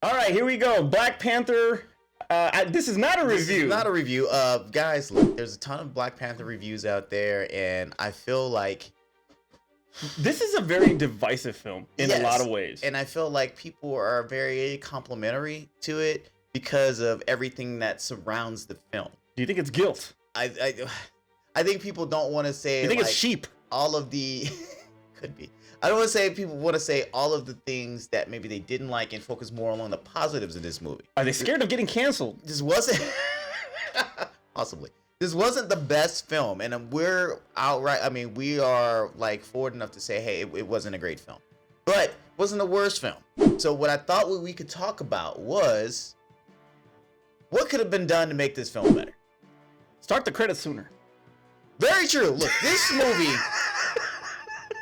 All right, here we go. Black Panther. This is not a review. This is not a review. Guys, look, there's a ton of Black Panther reviews out there, and I feel like this is a very divisive film in a lot of ways. And I feel like people are very complimentary to it because of everything that surrounds the film. Do you think it's guilt? I think people don't want to say. You think it's sheep? All of the could be. I don't want to say people want to say all of the things that maybe they didn't like and focus more on the positives of this movie. Are they scared of getting canceled? This wasn't possibly. This wasn't the best film, and we're outright. I mean, we are like forward enough to say, hey, it wasn't a great film, but it wasn't the worst film. So what I thought we could talk about was what could have been done to make this film better. Start the credits sooner. Very true. Look, this movie,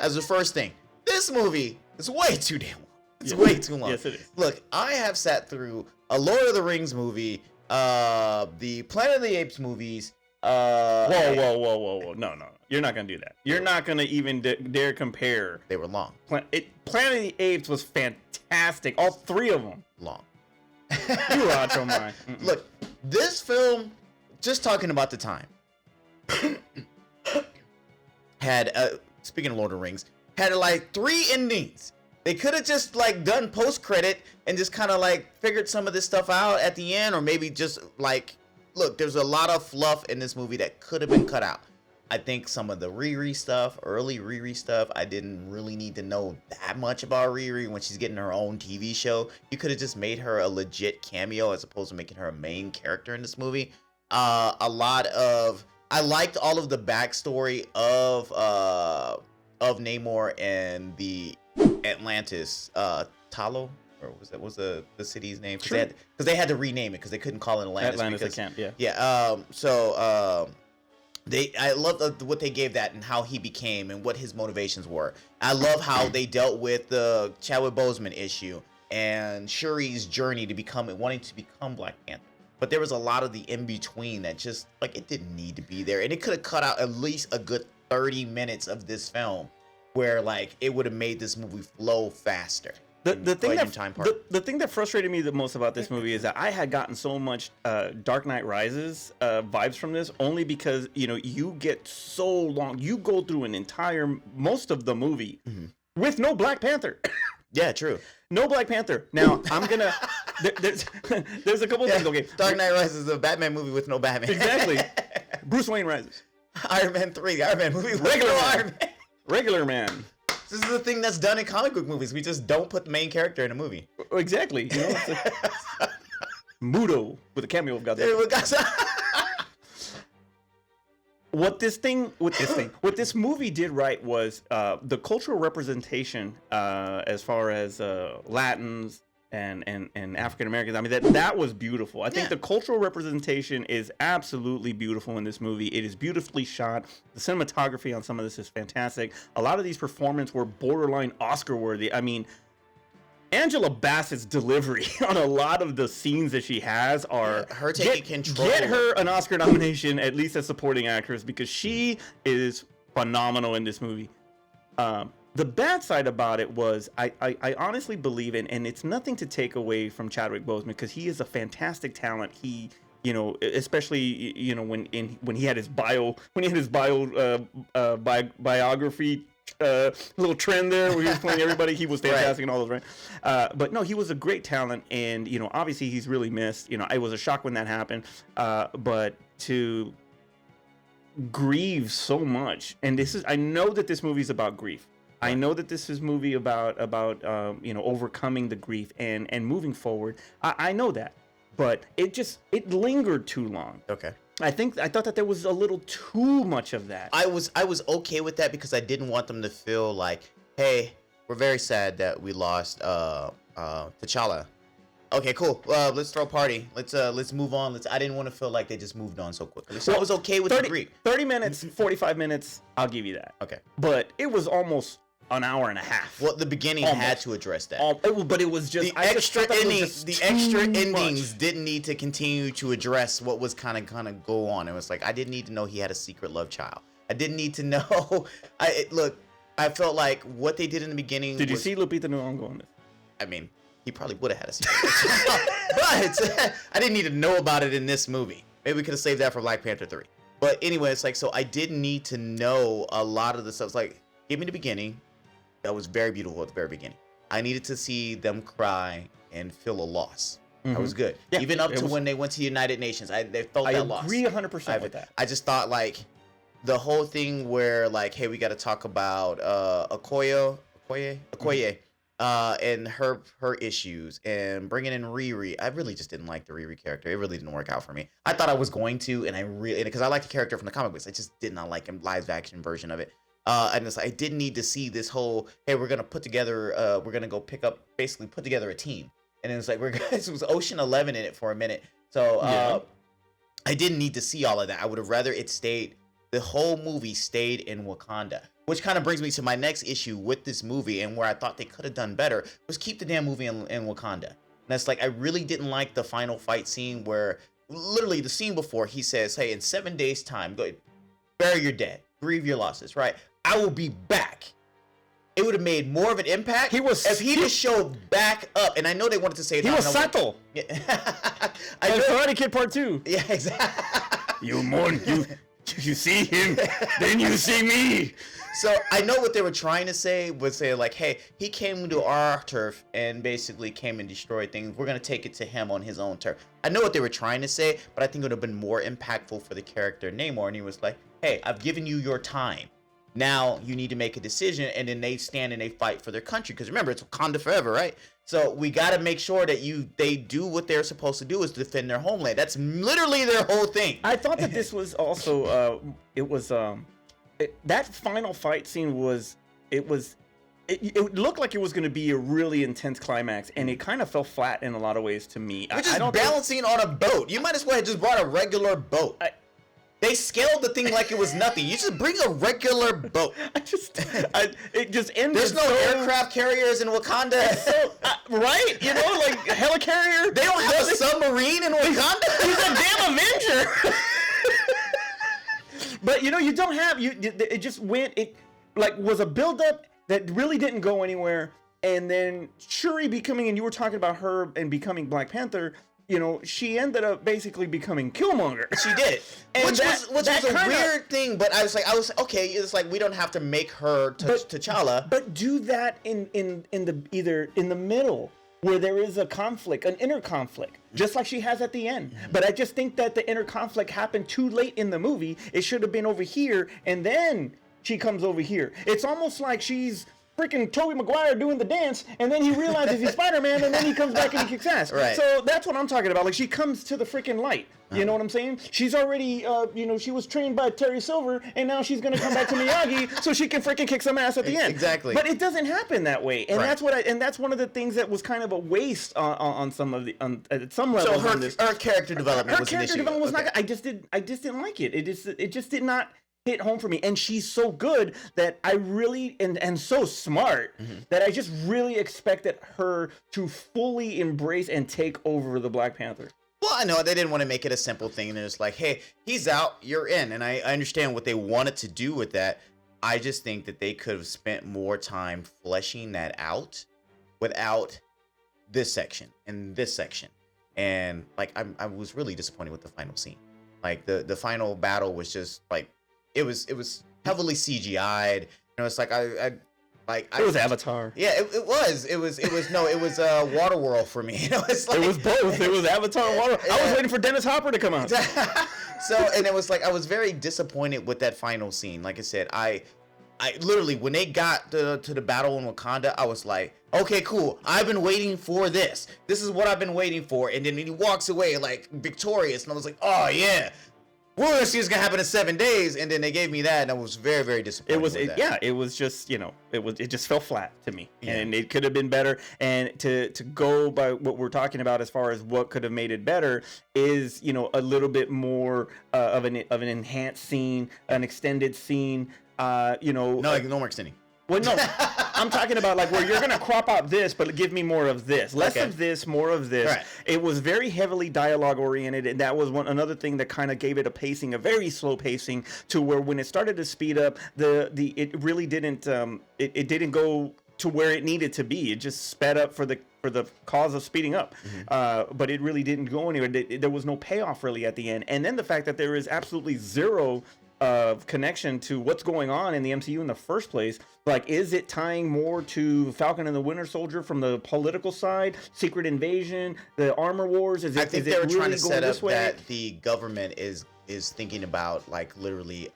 as the first thing, this movie is way too damn long. It's way too long. Yes, it is. Look, I have sat through a Lord of the Rings movie, the Planet of the Apes movies. Whoa. No. You're not going to do that. You're not going to even dare compare. They were long. Planet of the Apes was fantastic. All three of them. Long. You were out your mind. Look, this film, just talking about the time, had, speaking of Lord of the Rings, had like 3 endings. They could have just like done post-credit and just kind of like figured some of this stuff out at the end, or maybe just like, look, there's a lot of fluff in this movie that could have been cut out. I think some of the Riri stuff, early Riri stuff, I didn't really need to know that much about Riri when she's getting her own TV show. You could have just made her a legit cameo as opposed to making her a main character in this movie. I liked all of the backstory of Namor and the Atlantis, Talo, or was the city's name? Because they had to rename it because they couldn't call it Atlantis. They can't. Yeah. Yeah. I love what they gave that and how he became and what his motivations were. I love how they dealt with the Chadwick Boseman issue and Shuri's journey to wanting to become Black Panther. But there was a lot of the in between that just like it didn't need to be there, and it could have cut out at least a good 30 minutes of this film, where like it would have made this movie flow faster. The thing that frustrated me the most about this movie is that I had gotten so much Dark Knight Rises vibes from this, only because you get so long, you go through most of the movie with no Black Panther. Yeah, true. No Black Panther. Now I'm gonna. There's a couple of things. Okay, Dark Knight Rises is a Batman movie with no Batman. Exactly. Bruce Wayne Rises. Iron Man 3, the Iron Man movie with Regular no man. Iron Man. Regular man. This is the thing that's done in comic book movies. We just don't put the main character in a movie. Exactly. Mudo with a cameo of Godzilla. What this movie did right was the cultural representation as far as Latins and African Americans. I mean that was beautiful. I think the cultural representation is absolutely beautiful in this movie. It is beautifully shot. The cinematography on some of this is fantastic. A lot of these performances were borderline Oscar worthy. I mean, Angela Bassett's delivery on a lot of the scenes that she has are her taking control. Get her an Oscar nomination, at least as supporting actress, because she is phenomenal in this movie. The bad side about it was I honestly believe in, and it's nothing to take away from Chadwick Boseman because he is a fantastic talent. He, especially when he had his biography. Little trend there where he was playing everybody. He was fantastic and all those, right? But no, he was a great talent, and obviously he's really missed. It was a shock when that happened, but to grieve so much, and I know that this movie is about grief. I know that this is a movie about overcoming the grief and moving forward. I know that, but it lingered too long. Okay. I thought that there was a little too much of that. I was okay with that because I didn't want them to feel like, hey, we're very sad that we lost T'Challa. Okay, cool. Let's throw a party. Let's move on. I didn't want to feel like they just moved on so quickly. So I was okay with the grief. 30 minutes, 45 minutes, I'll give you that. Okay. But it was almost an hour and a half. Well, the beginning had to address that. But it was just the extra endings didn't need to continue to address what was kind of go on. It was like I didn't need to know he had a secret love child. I didn't need to know. I felt like what they did in the beginning. Did you see Lupita Nyong'o in this? I mean, he probably would have had a secret. But I didn't need to know about it in this movie. Maybe we could have saved that for Black Panther 3. But anyway, it's like, so I didn't need to know a lot of the stuff. It's like, give me the beginning. That was very beautiful at the very beginning. I needed to see them cry and feel a loss. That was good. Yeah, even up to when they went to the United Nations, they felt that loss. I agree 100% with that. I just thought, like, the whole thing where, like, hey, we got to talk about Okoye, and her issues, and bringing in Riri. I really just didn't like the Riri character. It really didn't work out for me. I thought I was going to, and I really, because I like the character from the comic books. I just did not like him live action version of it. And it's like, I didn't need to see this whole, hey, we're gonna put together, we're gonna go put together a team. And it was like, it was Ocean 11 in it for a minute. So I didn't need to see all of that. I would have rather the whole movie stayed in Wakanda. Which kind of brings me to my next issue with this movie, and where I thought they could have done better, was keep the damn movie in Wakanda. And that's like, I really didn't like the final fight scene where, literally the scene before, he says, hey, in 7 days time, go bury your dead, grieve your losses, right? I will be back. It would have made more of an impact if he just showed back up. And I know they wanted to say he was subtle. Yeah. Karate Kid Part 2. Yeah, exactly. You see him, then you see me. So I know what they were trying to say was say like, hey, he came to our turf and basically came and destroyed things. We're going to take it to him on his own turf. I know what they were trying to say, but I think it would have been more impactful for the character Namor. And he was like, hey, I've given you your time. Now you need to make a decision, and then they stand and they fight for their country. Because remember, it's Wakanda forever, right? So we got to make sure that they do what they're supposed to do, is defend their homeland. That's literally their whole thing. I thought that this was also that final fight scene it looked like it was going to be a really intense climax, and it kind of fell flat in a lot of ways to me. Which is balancing on a boat. You might as well have just brought a regular boat. They scaled the thing like it was nothing. You just bring a regular boat. It just ended. There's no aircraft carriers in Wakanda. Right? You know, like helicarrier. They don't have a submarine in Wakanda. He's a damn Avenger. But you know, you don't have it just went. It like was a buildup that really didn't go anywhere, and then Shuri becoming, and you were talking about her and becoming Black Panther. You know, she ended up basically becoming Killmonger. She did, which was a weird thing. But I was okay. It's like we don't have to make her T'Challa. But do that in the middle where there is a conflict, an inner conflict, just like she has at the end. But I just think that the inner conflict happened too late in the movie. It should have been over here, and then she comes over here. It's almost like she's freaking Tobey Maguire doing the dance, and then he realizes he's Spider-Man, and then he comes back and he kicks ass. Right. So that's what I'm talking about. Like, she comes to the freaking light. You know what I'm saying? She's already, she was trained by Terry Silver, and now she's gonna come back to Miyagi so she can freaking kick some ass at the end. Exactly. But it doesn't happen that way, and right. that's one of the things that was kind of a waste on some of at some level. So her character development was an issue. Not. I just didn't like it. It just did not hit home for me. And she's so good that I really and so smart that I just really expected her to fully embrace and take over the Black Panther. Well, I know they didn't want to make it a simple thing, and it's like, hey, he's out, you're in. And I understand what they wanted to do with that. I just think that they could have spent more time fleshing that out without this section and this section. And like, I was really disappointed with the final scene. Like the final battle was just like, it was heavily CGI'd. You know, it's like it was Avatar. Yeah, it was Waterworld for me. You know, it's like, it was both. It was Avatar and Waterworld. I was waiting for Dennis Hopper to come out. So, and it was like, I was very disappointed with that final scene. Like I said, I literally, when they got to the battle in Wakanda, I was like, okay, cool. I've been waiting for this. This is what I've been waiting for. And then he walks away like victorious, and I was like, oh yeah. We're gonna see what's gonna happen in 7 days, and then they gave me that, and I was very, very disappointed. It was just, it just fell flat to me, and it could have been better. And to go by what we're talking about as far as what could have made it better is, a little bit more of an enhanced scene, an extended scene. No more extending. Well, no, I'm talking about like where you're going to crop out this, but give me more of this. Less of this, more of this. Right. It was very heavily dialogue oriented, and that was another thing that kind of gave it a very slow pacing, to where when it started to speed up, it really didn't, it didn't go to where it needed to be. It just sped up for the cause of speeding up. But it really didn't go anywhere. There was no payoff really at the end. And then the fact that there is absolutely zero connection to what's going on in the MCU in the first place. Like, is it tying more to Falcon and the Winter Soldier from the political side, Secret Invasion, the Armor Wars? I think they were trying to set up that the government is thinking about, like, literally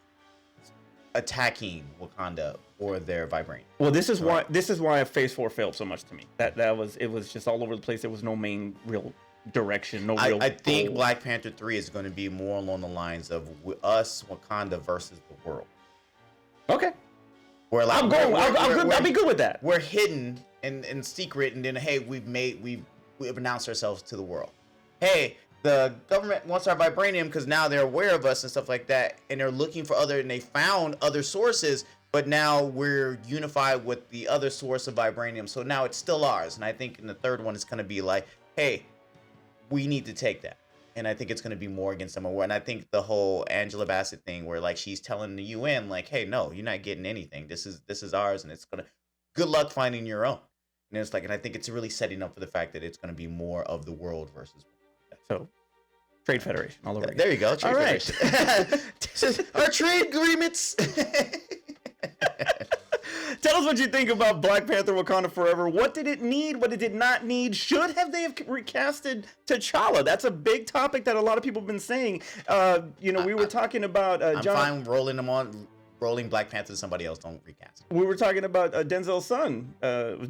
attacking Wakanda or their vibranium. Well, this is why Phase 4 failed so much to me. It was just all over the place. There was no main real direction, no real I think Black Panther 3 is going to be more along the lines of us, Wakanda versus the world. Okay. Where, like, I'll be good with that. We're hidden and secret, and then, hey, we've announced ourselves to the world. Hey, the government wants our vibranium because now they're aware of us and stuff like that, and they're looking for and they found other sources, but now we're unified with the other source of vibranium, so now it's still ours. And I think in the third one, it's going to be like, hey, we need to take that. And I think it's going to be more against them. And I think the whole Angela Bassett thing where, like, she's telling the UN, like, hey, no, you're not getting anything. This is ours, and it's going to, good luck finding your own. And it's like, and I think it's really setting up for the fact that it's going to be more of the world versus. So, Trade Federation all over again. There you go. Trade Federation. Our trade agreements. Tell us what you think about Black Panther Wakanda Forever. What did it need? What did it not need? Should they have recasted T'Challa? That's a big topic that a lot of people have been saying. We were talking about I'm fine rolling Black Panther to somebody else. Don't recast. We were talking about Denzel's son,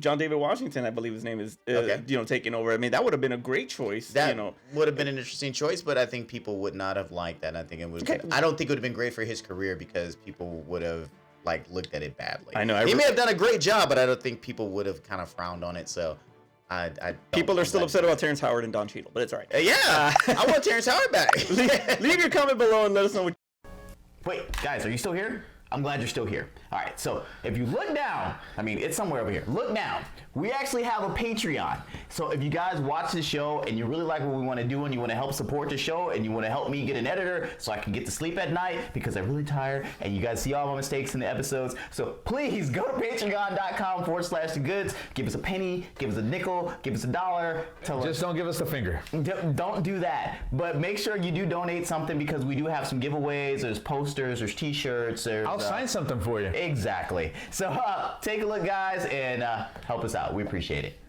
John David Washington, I believe his name is. Taking over. I mean, that would have been a great choice. That would have been an interesting choice, but I think people would not have liked that. I think it would. Okay. I don't think it would have been great for his career because people would have, like, looked at it badly. I know. He may have done a great job, but I don't think people would have kind of frowned on it. So, people are still upset about Terrence Howard and Don Cheadle, but it's all right. I want Terrence Howard back. Leave your comment below and let us know what. Wait, guys, are you still here? I'm glad you're still here. All right, so if you look down, I mean, it's somewhere over here. Look down. We actually have a Patreon. So if you guys watch the show and you really like what we want to do and you want to help support the show and you want to help me get an editor so I can get to sleep at night because I'm really tired and you guys see all my mistakes in the episodes. So please go to patreon.com/thegoods. Give us a penny, give us a nickel, give us $1. Just don't give us the finger. Don't do that. But make sure you do donate something because we do have some giveaways. There's posters, there's t-shirts. I'll sign something for you. Exactly. So take a look, guys, and help us out. We appreciate it.